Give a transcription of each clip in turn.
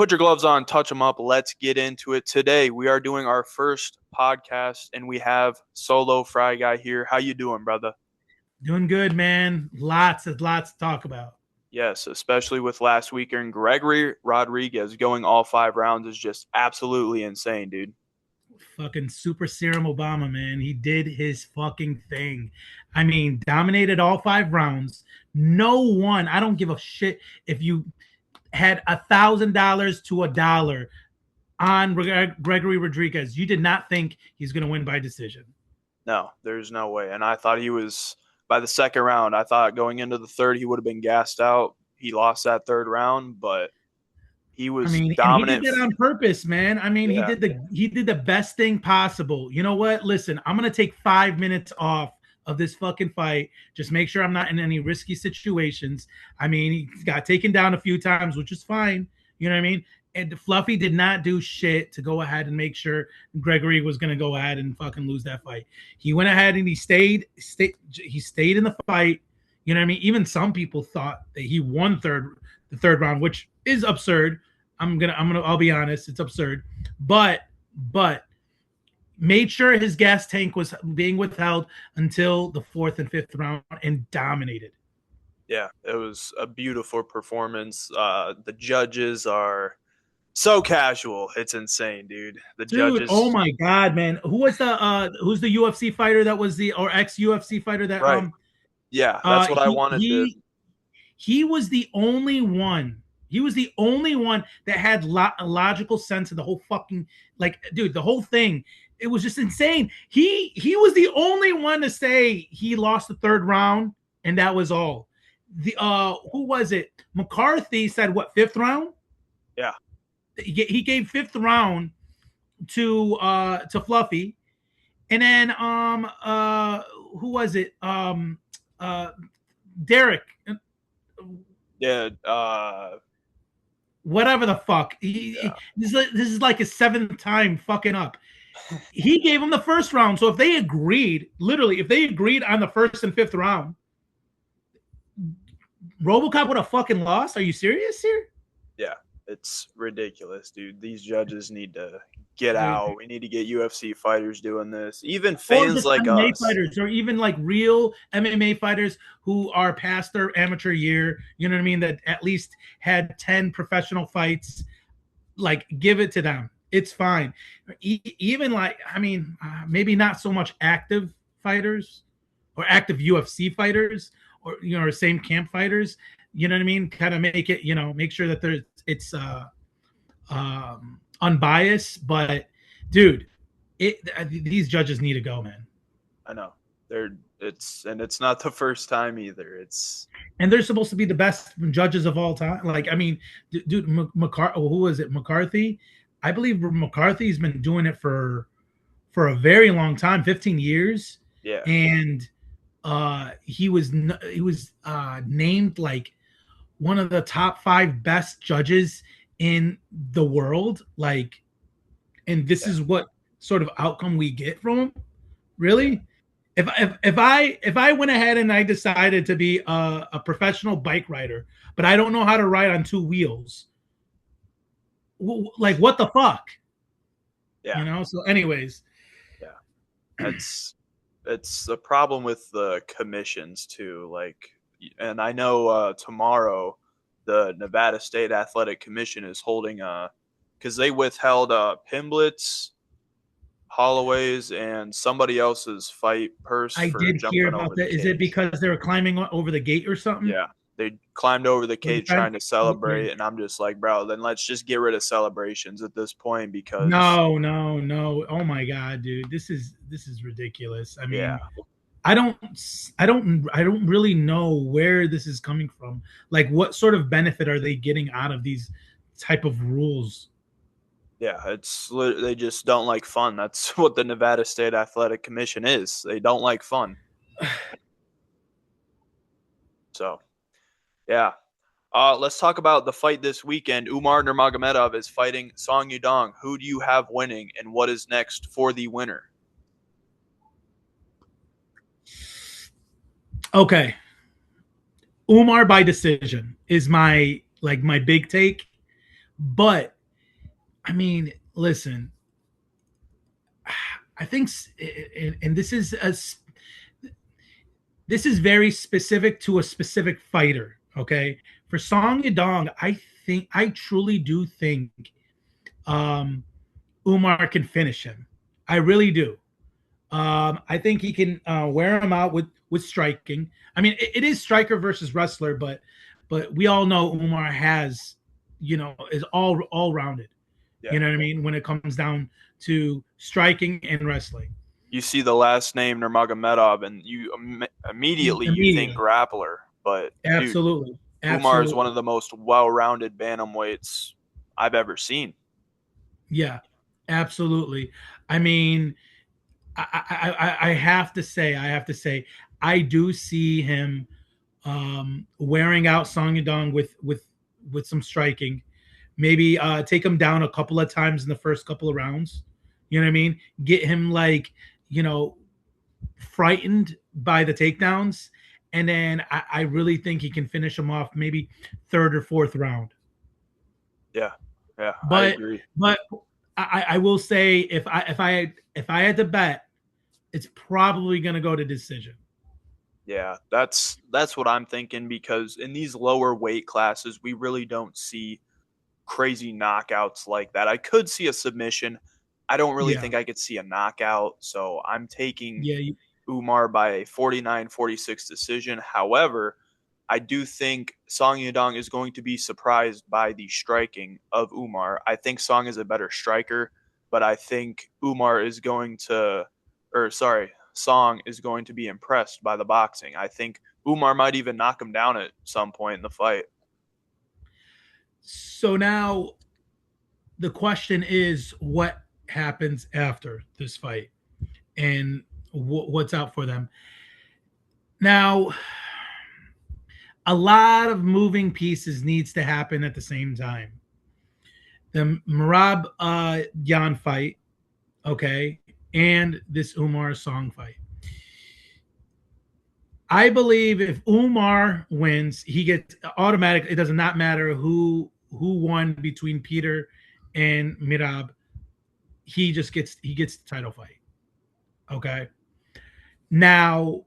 Put your gloves on, touch them up. Let's get into it. Today we are doing our first podcast, and we have SoloFryGuy here. How you doing, brother? Doing good, man. Lots to talk about. Yes, especially with last weekend, Gregory Rodriguez going all 5 rounds is just absolutely insane, dude. Fucking super serum Obama, man. He did his fucking thing. I mean, dominated all 5 rounds. No one, I don't give a shit if you had $1,000 to $1 on Gregory Rodriguez. You did not think he's going to win by decision. No, there's no way. And I thought he was, by the second round, I thought going into the third, he would have been gassed out. He lost that third round, but he I was mean, and he did dominant. that on purpose, man. I mean, Yeah. he did the best thing possible. You know what? Listen, I'm gonna take 5 minutes off of this fucking fight. Just make sure I'm not in any risky situations. I mean, he got taken down a few times, which is fine. You know what I mean? And Fluffy did not do shit to go ahead and make sure Gregory was gonna go ahead and fucking lose that fight. He went ahead and he stayed in the fight. You know what I mean? Even some people thought that he won the third round, which is absurd. I'll be honest, it's absurd. But made sure his gas tank was being withheld until the fourth and fifth round and dominated. Yeah, it was a beautiful performance. The judges are so casual. It's insane, dude. The Dude, judges. oh my god, man. Who's the UFC fighter that was the or ex UFC fighter that Right. Yeah, that's what I wanted to. He was the only one. He was the only one that had a logical sense of the whole fucking, like, dude, the whole thing. It was just insane. He was the only one to say he lost the third round, and that was all. The who was it? McCarthy said what, fifth round? Yeah. He gave fifth round to Fluffy, and then who was it? Derek. Yeah. Whatever the fuck. This is like his seventh time fucking up. He gave him the first round. So if they agreed on the first and fifth round, RoboCop would have fucking lost. Are you serious here? Yeah, it's ridiculous, dude. These judges need to get out. We need to get UFC fighters doing this. Even fans like MMA us. fighters, or even like real MMA fighters who are past their amateur year, you know what I mean, that at least had 10 professional fights. Like, give it to them. It's fine. Even like, I mean, maybe not so much active fighters or active UFC fighters, or, you know, or same camp fighters, you know what I mean? Kind of make it, you know, make sure that it's unbiased. But dude, these judges need to go, man. I know it's not the first time either. And they're supposed to be the best judges of all time. Like, I mean, dude, McCarthy, who was it? McCarthy. I believe McCarthy's been doing it for a very long time, 15 years. Yeah. And he was named like one of the top 5 best judges in the world. Like, and this is what sort of outcome we get from him. Really? If I went ahead and I decided to be a professional bike rider, but I don't know how to ride on 2 wheels, like, what the fuck? Yeah. You know. So, anyways. Yeah. It's a problem with the commissions too. Like, and I know tomorrow the Nevada State Athletic Commission is holding because they withheld Pimblets, Holloway's, and somebody else's fight purse. I did hear about that. Is it because they were climbing over the gate or something? Yeah, they climbed over the cage trying to celebrate, and I'm just like, bro, then let's just get rid of celebrations at this point because no. Oh my god, dude, this is ridiculous. I mean, I don't really know where this is coming from. Like, what sort of benefit are they getting out of these type of rules? Yeah, they just don't like fun. That's what the Nevada State Athletic Commission is. They don't like fun. So, yeah. Let's talk about the fight this weekend. Umar Nurmagomedov is fighting Song Yudong. Who do you have winning, and what is next for the winner? Okay. Umar by decision is my big take. But I mean, listen, I think, and this is very specific to a specific fighter. Okay, for Song Yadong, I truly do think um, Umar can finish him. I really do. I think he can wear him out with striking. I mean, it is striker versus wrestler, but we all know Umar has, is all rounded. Yeah. You know what I mean? When it comes down to striking and wrestling, You see the last name Nurmagomedov, and immediately you think immediately, grappler. But dude, absolutely, Umar is one of absolutely, the most well-rounded bantamweights I've ever seen. yeah, absolutely. I mean, I have to say, I do see him wearing out Song Yadong with some striking. Maybe take him down a couple of times in the first couple of rounds. You know what I mean? Get him like, you know, frightened by the takedowns, and then I really think he can finish him off maybe third or fourth round. Yeah, yeah, I But agree. but I will say, if I had to bet, it's probably going to go to decision. Yeah, that's what I'm thinking because in these lower weight classes, we really don't see crazy knockouts like that. I could see a submission. I don't really Yeah, think I could see a knockout, so I'm taking yeah, Umar by a 49-46 decision. However, I do think Song Yadong is going to be surprised by the striking of Umar. I think Song is a better striker, but I think Umar is going to, or sorry, Song is going to be impressed by the boxing. I think Umar might even knock him down at some point in the fight. so now the question is, what happens after this fight, and what's out for them now. A lot of moving pieces needs to happen at the same time. The Marab Yan fight, okay, and this Umar Song fight. I believe if Umar wins, he gets automatic. It does not matter who won between Peter and Mirab. He gets the title fight. Okay. Now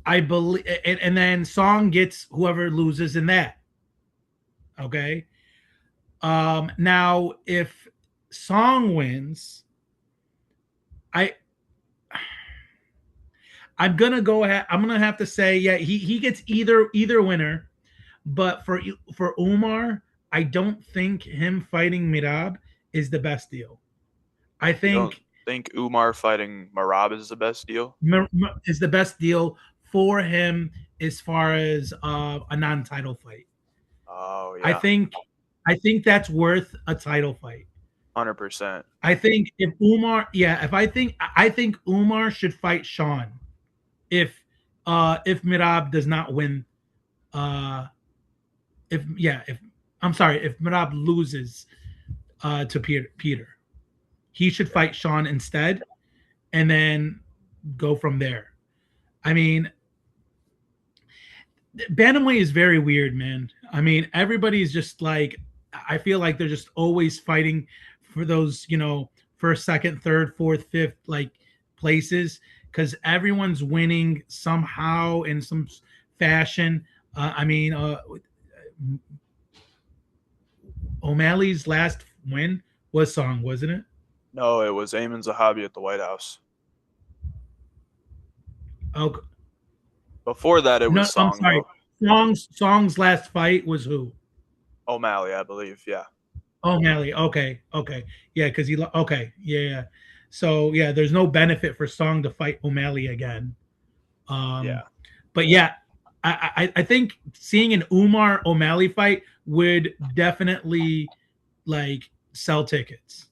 I believe, and then Song gets whoever loses in that. Okay. Now if Song wins, I I'm gonna go ahead. I'm gonna have to say, yeah, he gets either winner. But for Umar, I don't think him fighting Mirab is the best deal. I You don't think think Umar fighting Marab is the best deal? Is the best deal for him as far as a non-title fight. Oh I yeah, think I think that's worth a title fight. 100%. I think if Umar, yeah, if I think Umar should fight Sean if Mirab does not win. If I'm sorry, if Mirab loses to Peter, he should Yeah. fight Sean instead, and then go from there. I mean, bantamweight is very weird, man. I mean, everybody's just like, I feel like they're just always fighting for those, first, second, third, fourth, fifth, like places, because everyone's winning somehow in some fashion. I mean, O'Malley's last win was Song, wasn't it? No, it was Ayman Zahabi at the White House. Oh Before that, it was no, I'm Song sorry. though. Song's last fight was who? O'Malley, I believe. Yeah, O'Malley. Okay, okay, yeah, because okay, yeah, yeah. So yeah, there's no benefit for Song to fight O'Malley again. Um, yeah. but yeah, I think seeing an Umar O'Malley fight would definitely like sell tickets.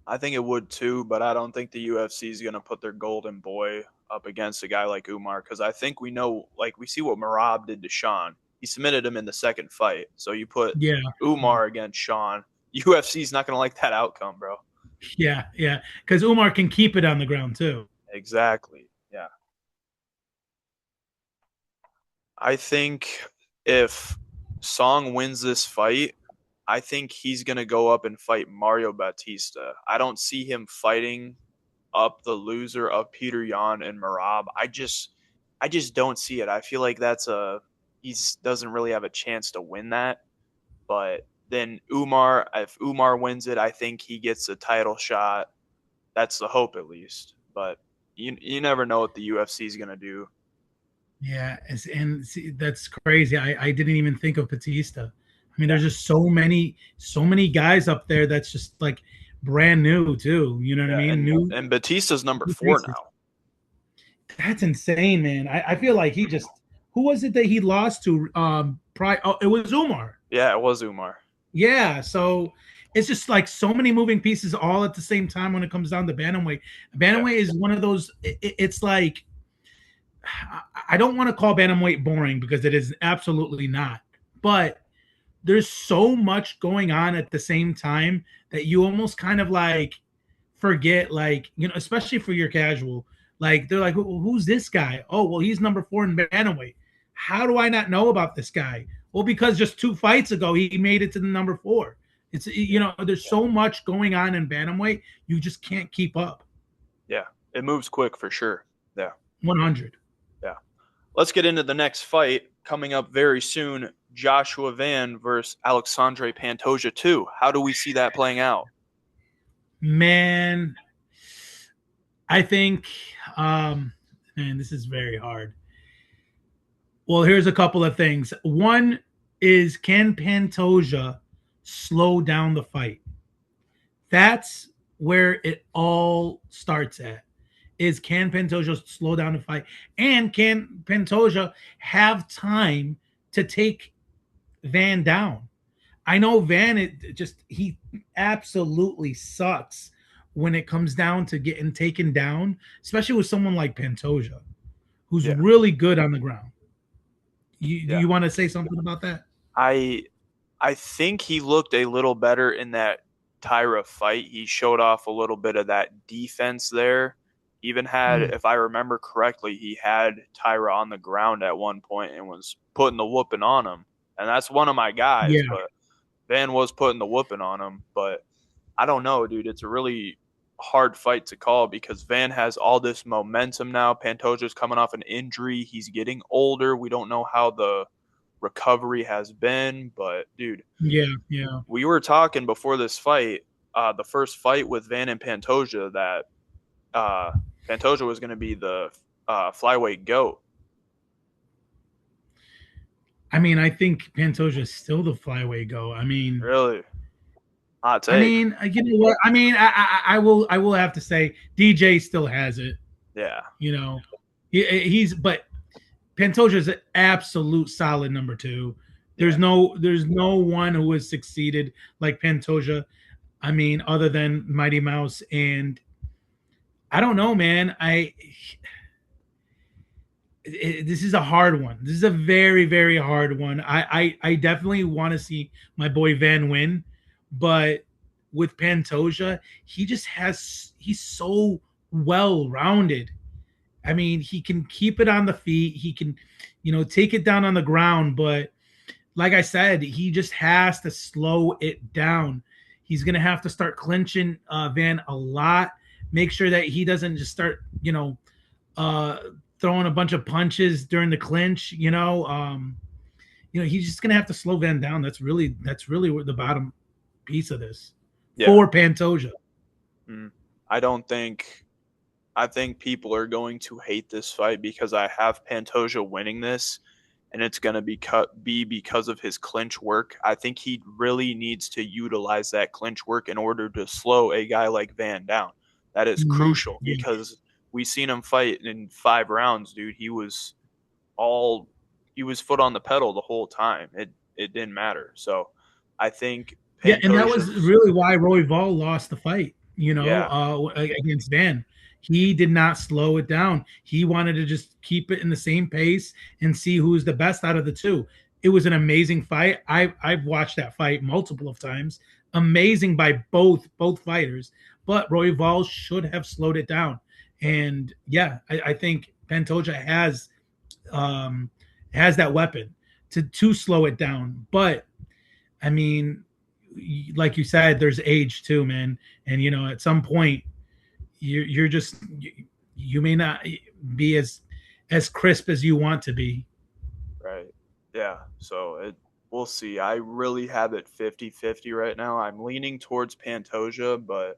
I think it would too, but I don't think the UFC is going to put their golden boy up against a guy like Umar because I think we know, like, we see what Marab did to Sean. He submitted him in the second fight. So you put Yeah, Umar against Sean. UFC's not going to like that outcome, bro. yeah, yeah. Because Umar can keep it on the ground too. Exactly. Yeah. I think if Song wins this fight, I think he's going to go up and fight Mario Bautista. I don't see him fighting up the loser of Peter Yan and Marab. I just don't see it. I feel like he doesn't really have a chance to win that. But then Umar, if Umar wins it, I think he gets a title shot. That's the hope, at least. But you never know what the UFC is gonna do. Yeah, and see, that's crazy. I didn't even think of Batista. I mean, Yeah, there's just so many guys up there that's just like brand new too. You know what I yeah, mean? and Batista's number New 4 faces. now. That's insane, man. I feel like he just who was it that he lost to? Oh, it was Umar. Yeah, it was Umar. Yeah, so it's just like so many moving pieces all at the same time when it comes down to bantamweight. Yeah, Bantamweight is one of those. It's like I don't want to call bantamweight boring because it is absolutely not. But there's so much going on at the same time that you almost kind of like forget, like, especially for your casual. Like they're like, who's this guy? Oh, well, he's number 4 in bantamweight. How do I not know about this guy? Well, because just 2 fights ago he made it to the number 4. It's there's so much going on in bantamweight, you just can't keep up. yeah. It moves quick for sure. Yeah, 100. yeah. Let's get into the next fight coming up very soon. Joshua Van versus Alexandre Pantoja 2. How do we see that playing out? Man, I think, man, this is very hard. Well, here's a couple of things. One is, can Pantoja slow down the fight? That's where it all starts at. Is, can Pantoja slow down the fight? And can Pantoja have time to take Van down? I know Van, he absolutely sucks when it comes down to getting taken down, especially with someone like Pantoja, who's Yeah, really good on the ground. Do yeah. you want to say something about that? I I think he looked a little better in that Tyra fight. He showed off a little bit of that defense there. Even had, Mm, if I remember correctly, he had Tyra on the ground at one point and was putting the whooping on him. And that's one of my guys, yeah, but Van was putting the whooping on him. But I don't know, dude. It's a really hard fight to call because Van has all this momentum now. Pantoja's coming off an injury. He's getting older. We don't know how the recovery has been, but dude, yeah, yeah. we were talking before this fight, the first fight with Van and Pantoja, that uh, Pantoja was going to be the flyweight goat. I mean, I think Pantoja is still the flyweight go. I mean, Really hot I take. mean, you know what? I mean, I will have to say DJ still has it. Yeah, You know, but Pantoja is an absolute solid number 2. yeah, There's no one who has succeeded like Pantoja. I mean, other than Mighty Mouse, and I don't know, man. This is a hard one. This is a very, very hard one. I definitely want to see my boy Van win, but with Pantoja, he's so well rounded. I mean, he can keep it on the feet. He can, take it down on the ground. But like I said, he just has to slow it down. He's going to have to start clinching Van a lot. Make sure that he doesn't just start, uh, throwing a bunch of punches during the clinch. He's just going to have to slow Van down. That's really what the bottom piece of this yeah. for Pantoja. Mm. I don't think. I think people are going to hate this fight because I have Pantoja winning this, and it's going to be because of his clinch work. I think he really needs to utilize that clinch work in order to slow a guy like Van down. That is Mm-hmm. crucial Yeah. because we seen him fight in 5 rounds, dude. All he was foot on the pedal the whole time. It didn't matter. So I think Yeah, and that was Pantoja's really why Roy Vol lost the fight, yeah, against Van. He did not slow it down. He wanted to just keep it in the same pace and see who's the best out of the two. It was an amazing fight. I've watched that fight multiple of times. Amazing by both fighters, but Roy Vol should have slowed it down. And yeah, I think Pantoja has that weapon. to slow it down. But I mean, like you said, there's age too, man. And at some point, you're just you may not be as crisp as you want to be. Right. Yeah. So we'll see. I really have it 50-50 right now. I'm leaning towards Pantoja, but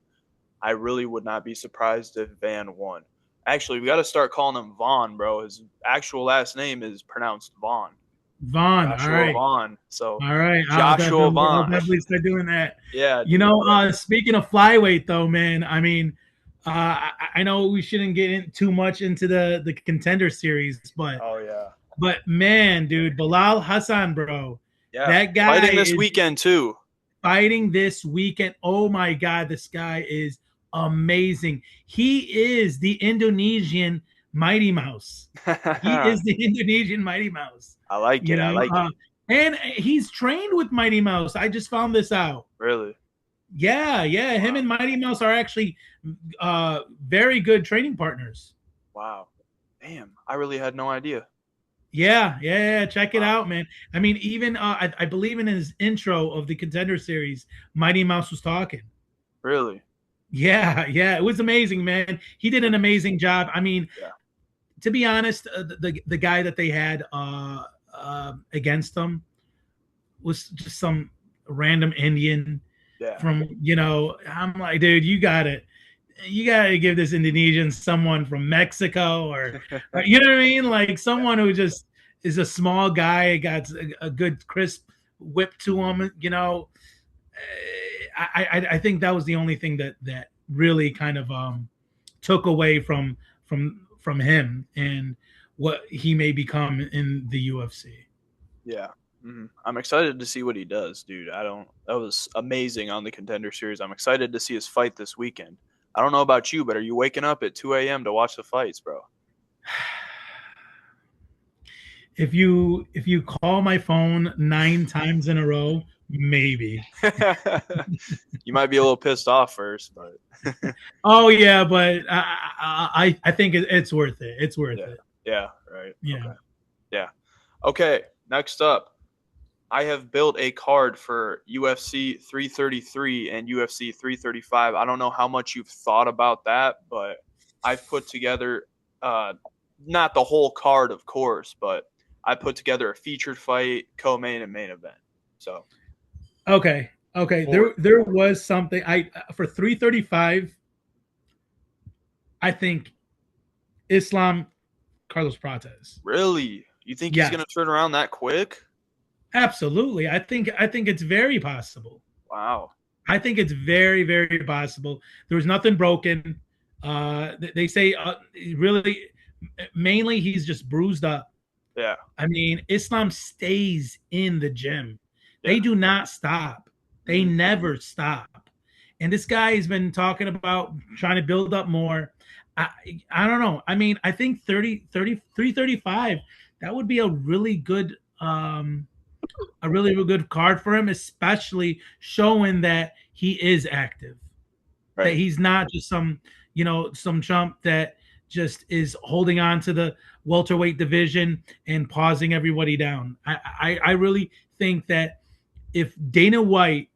I really would not be surprised if Van won. Actually, we got to start calling him Vaughn, bro. His actual last name is pronounced Vaughn. Vaughn, all Joshua right. Vaughn. So All right, Joshua I'll Vaughn. definitely start doing that. Yeah, dude. Yeah. Speaking of flyweight, though, man, I mean, I know we shouldn't get in too much into the contender series, but Oh yeah. man, dude, Bilal Hassan, bro, Yeah. that guy Fighting this is weekend too. fighting this weekend. Oh my God, this guy is amazing. He is the Indonesian Mighty Mouse. He I is the Indonesian Mighty Mouse. like You it. I know, like it. and he's trained with Mighty Mouse. I just found this out. Really. Yeah, yeah. Him Wow. and Mighty Mouse are actually very good training partners. Wow. Damn. I really had no idea. Yeah, yeah, yeah. Check it Wow. out, man. I mean, even I believe in his intro of the Contender Series, Mighty Mouse was talking. Really. Yeah, yeah. It was amazing, man. He did an amazing job. I mean, Yeah. to be honest, the guy that they had against them was just some random Indian Yeah. from I'm like, dude, you gotta give this Indonesian someone from Mexico or you know what I mean, like someone who just is a small guy, got a good crisp whip to him. I think that was the only thing that really kind of took away from him and what he may become in the UFC. Yeah. I'm excited to see what he does, dude. I don't. That was amazing on the Contender Series. I'm excited to see his fight this weekend. I don't know about you, but are you waking up at 2 a.m. to watch the fights, bro? If you call my phone 9 times in a row, maybe. You might be a little pissed off first, but Oh yeah, but I think it's worth it. It's worth yeah, it. yeah, right, Yeah. okay, yeah, okay. Next up, I have built a card for UFC 333 and UFC 335. I don't know how much you've thought about that, but I've put together uh, not the whole card, of course, but I put together a featured fight, co-main, and main event. So Okay. Okay. for There was something I for 335. I think Islam Carlos Prates. really, you think he's Yes, gonna turn around that quick? absolutely. I think it's very possible. Wow. I think it's very, very possible. There was nothing broken. They say really, mainly he's just bruised up. Yeah. I mean, Islam stays in the gym. Yeah. They do not stop. They Mhm. never stop. And this guy has been talking about trying to build up more. I, I don't know. I mean, I think 335, that would be a really good card for him, especially showing that he is active, that Right. he's not just some chump that just is holding on to the welterweight division and pausing everybody down. I really think that if Dana White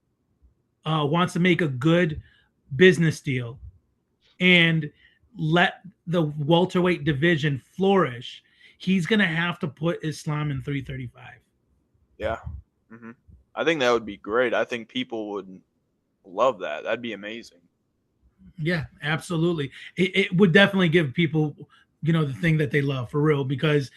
wants to make a good business deal and let the welterweight division flourish, he's going to have to put Islam in 335. Yeah. hmm I think that would be great. I think people would love that. That'd be amazing. Yeah, absolutely. It would definitely give people, the thing that they love for real, because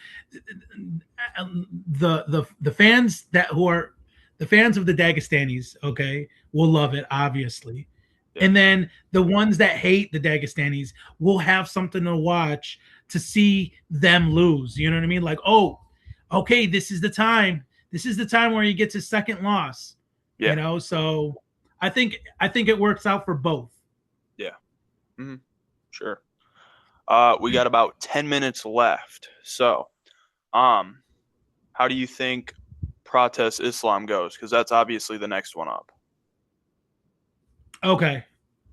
the fans that who are the fans of the Dagestanis, okay, will love it, obviously. Yeah. And then the ones that hate the Dagestanis will have something to watch to see them lose. You know what I mean? Like, oh, okay, this is the time. This is the time where he gets his second loss. Yeah. So I think it works out for both. Yeah. hmm Sure. We got about 10 minutes left. So, um, how do you think Protest Islam goes? Because that's obviously the next one up. Okay.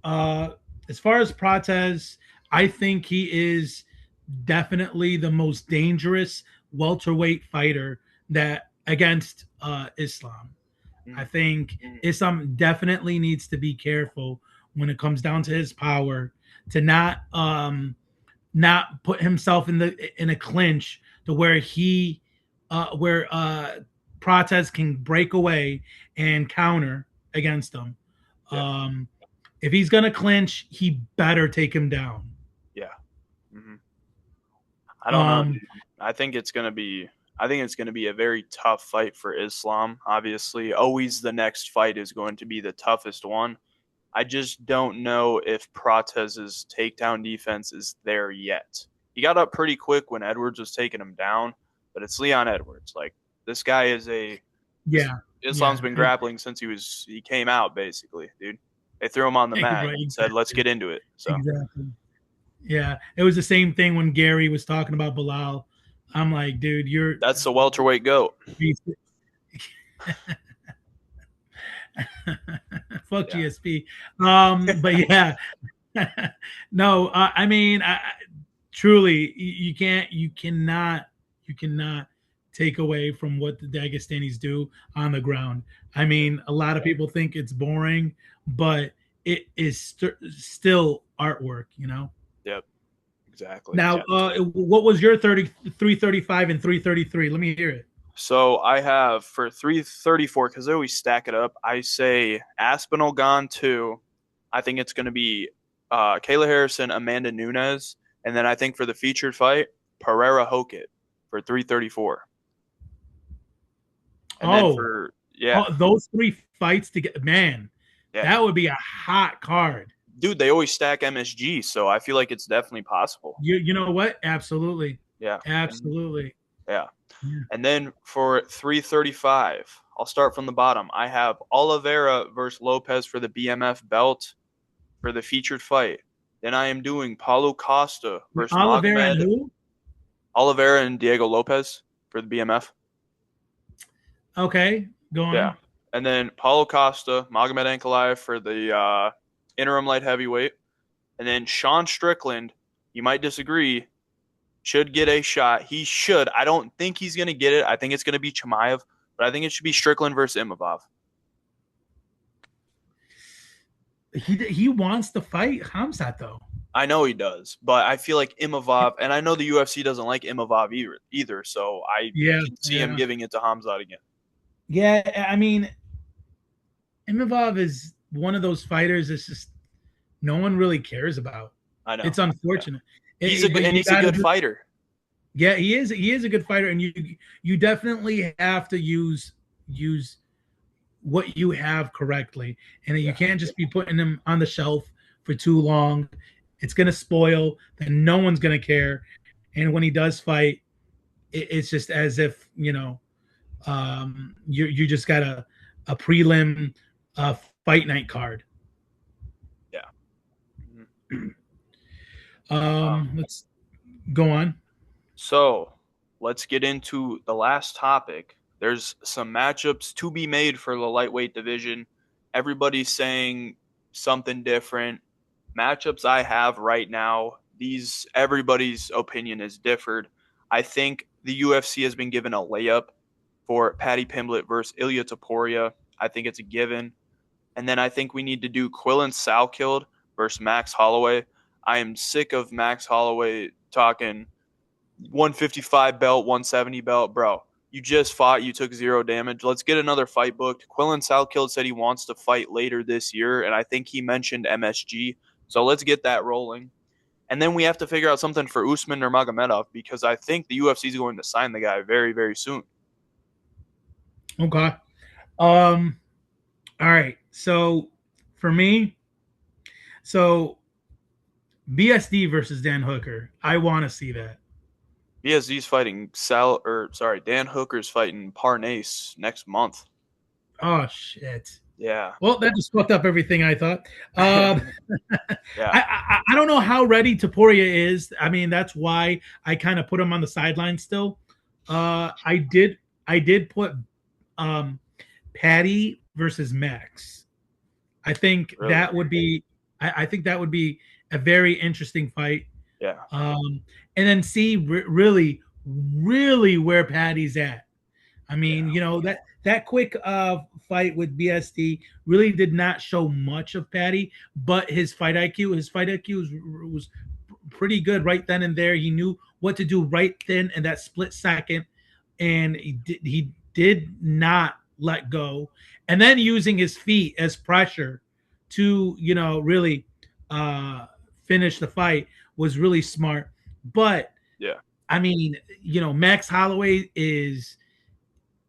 Uh, as far as Prates, I think he is definitely the most dangerous welterweight fighter that against Islam. I Mm, think Islam definitely needs to be careful when it comes down to his power to not put himself in a clinch to where where Prates can break away and counter against him. yeah, Um, if he's gonna clinch, he better take him down. yeah. Hmm. I don't know, dude. Um, I think it's gonna be. I think it's gonna be a very tough fight for Islam. Obviously, always the next fight is going to be the toughest one. I just don't know if Pratez's takedown defense is there yet. He got up pretty quick when Edwards was taking him down, but it's Leon Edwards. Like this guy is a this yeah, Islam's yeah, been grappling since he came out basically, dude. They threw him on the mat right, and said, "Let's exactly, get into it." So exactly. Yeah, it was the same thing when Gary was talking about Bilal. I'm like, dude, you're that's the welterweight goat. fuck Yeah, GSP. But yeah, no, I mean, truly, you cannot take away from what the Dagestanis do on the ground. I yeah, mean, a lot of people think it's boring, but it is still artwork, you know. yep, exactly. Now, what was your 335 and 333? Let me hear it. So I have for 334 because I always stack it up. I say Aspinall gone two. I think it's going to be Kayla Harrison, Amanda Nunes, and then I think for the featured fight, Pereira Hokit for 334. And then Oh, for yeah, those three fights together, man, yeah, that would be a hot card. dude, they always stack MSG, so I feel like it's definitely possible. You know what? Absolutely, Yeah, mhm, absolutely. yeah. Yeah. And then for 335, I'll start from the bottom. I have Oliveira versus Lopez for the BMF belt for the featured fight. Then I am doing Paulo Costa versus Oliveira and Magomed who? Oliveira and Diego Lopez for the BMF. Okay, go Yeah. on. And then Paulo Costa, Magomed Ankalaev for the interim light heavyweight. And then Sean Strickland, you might disagree, should get a shot. He should. I don't think he's going to get it. I think it's going to be Chimaev, but I think it should be Strickland versus Imavov. He wants to fight Hamzat though. I know he does, but I feel like Imavov, and I know the UFC doesn't like Imavov either, so I Yeah, can see him yeah, giving it to Hamzat again. yeah. I mean, Imavov is one of those fighters that's just no one really cares about. I know. It's Yeah. unfortunate, but And you he's a got good to. fighter. Yeah, he is a good fighter, and you definitely have to use what you have correctly, and you Yeah. can't just be putting him on the shelf for too long. It's gonna spoil. Then no one's gonna care, and when he does fight, it's just as if you just got a prelim uh, fight night card. Yeah. Mhm. Let's go on. So let's get into the last topic. There's some matchups to be made for the lightweight division. Everybody's saying something different. Matchups I have right now, these everybody's opinion is differed. I think the UFC has been given a layup for Paddy Pimblett versus Ilya Taporia. I think it's a given. And then I think we need to do Quillen Salkild versus Max Holloway. I am sick of Max Holloway talking 155 belt, 170 belt, bro. You just fought. You took zero damage. Let's get another fight booked. Quillen Salkild said he wants to fight later this year, and I think he mentioned MSG. So let's get that rolling. And then we have to figure out something for Usman or Magomedov because I think the UFC is going to sign the guy very, very soon. Okay. Um. All right. So for me, so BSD versus Dan Hooker. I want to see that. BSD's fighting Dan Hooker's fighting Parnace next month. Oh shit. Yeah. Well, that just fucked up everything I thought. Um, Yeah. I don't know how ready Taporia is. I mean, that's why I kind of put him on the sideline still. I did put um, Patty versus Max. I think Really? that would be I think that would be a very interesting fight. Yeah. And then see really where Patty's at I Yeah. mean, that quick fight with BST really did not show much of Patty, but his fight IQ was pretty good right then and there. He knew what to do right then in that split second, and he did not let go. And then using his feet as pressure to really uh, finish the fight was really smart. But Yeah. I mean, Max Holloway is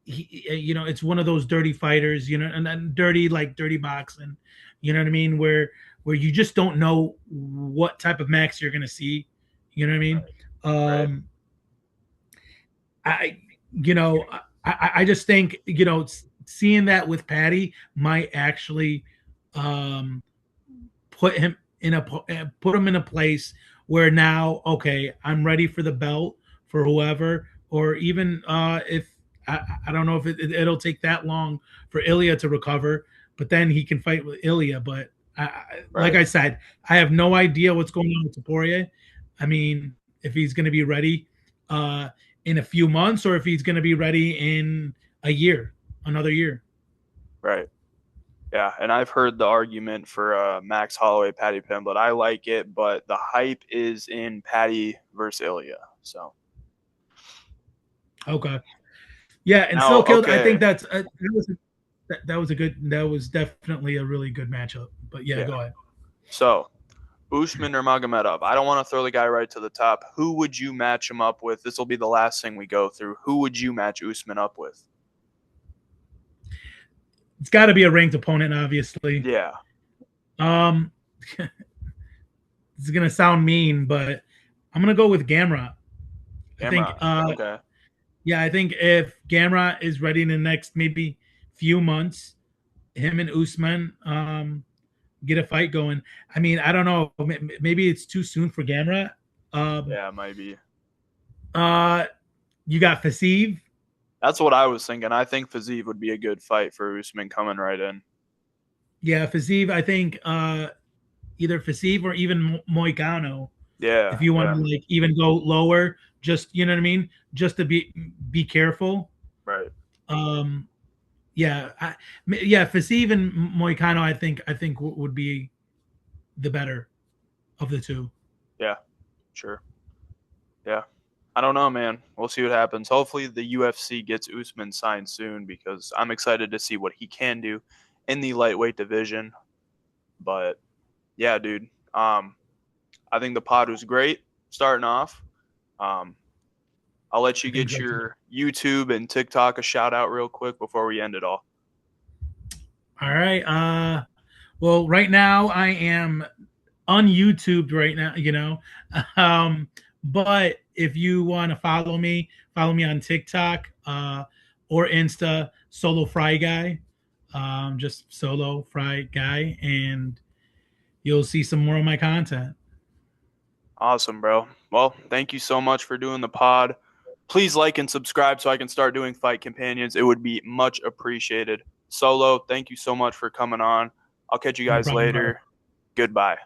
it's one of those dirty fighters, and dirty like dirty boxing, you know what I mean, where you just don't know what type of Max you're gonna see, you know what I mean. Right. Right. um I you know I just think seeing that with Patty might actually um put him put him in a place where now, okay, I'm ready for the belt for whoever, or even if I don't know if it'll take that long for Ilya to recover, but then he can fight with Ilya. But like Right. I said, I have no idea what's going on with Taporia. I mean, if he's going to be ready uh, in a few months, or if he's going to be ready in a year, another year. Right. Yeah, and I've heard the argument for Max Holloway, Patty Pimblett. I like it, but the hype is in Patty versus Ilya. So Okay. Yeah, and now, still killed. I think okay, that was definitely a really good matchup. But yeah, yeah. go ahead. So Usman or Magomedov? I don't want to throw the guy right to the top. Who would you match him up with? This will be the last thing we go through. Who would you match Usman up with? It's got to be a ranked opponent, obviously. Yeah, Um, this is gonna sound mean, but I'm gonna go with Gamrot. I think, Gamrot. Okay. yeah, I think if Gamrot is ready in the next maybe few months, him and Usman get a fight going. I mean, I don't know. Maybe it's too soon for Gamrot. Um, Yeah, maybe. uh, you got Fasiv. That's what I was thinking. I think Fiziev would be a good fight for Usman coming right in. Yeah, Fasiv. I think either Fasiv or even Moicano. If Yeah, you want yeah, to like even go lower, just you know what I mean, just to be careful. right. Um, yeah, yeah, Fasiv and Moicano, I think would be the better of the two. Yeah, sure. Yeah. I don't know, man. We'll see what happens. Hopefully, the UFC gets Usman signed soon because I'm excited to see what he can do in the lightweight division. But yeah, dude. I think the pod was great starting off. Um, I'll let I you think get so too. your YouTube and TikTok a shout out real quick before we end it all. All right. Well, right now I am on YouTube right now, Um, but if you want to follow me on TikTok or Insta, SoloFryGuy. Just Solo Fry Guy, and you'll see some more of my content. Awesome, bro. Well, thank you so much for doing the pod. Please like and subscribe so I can start doing fight companions. It would be much appreciated. Solo, thank you so much for coming on. I'll catch you No guys problem, brother. later. Goodbye.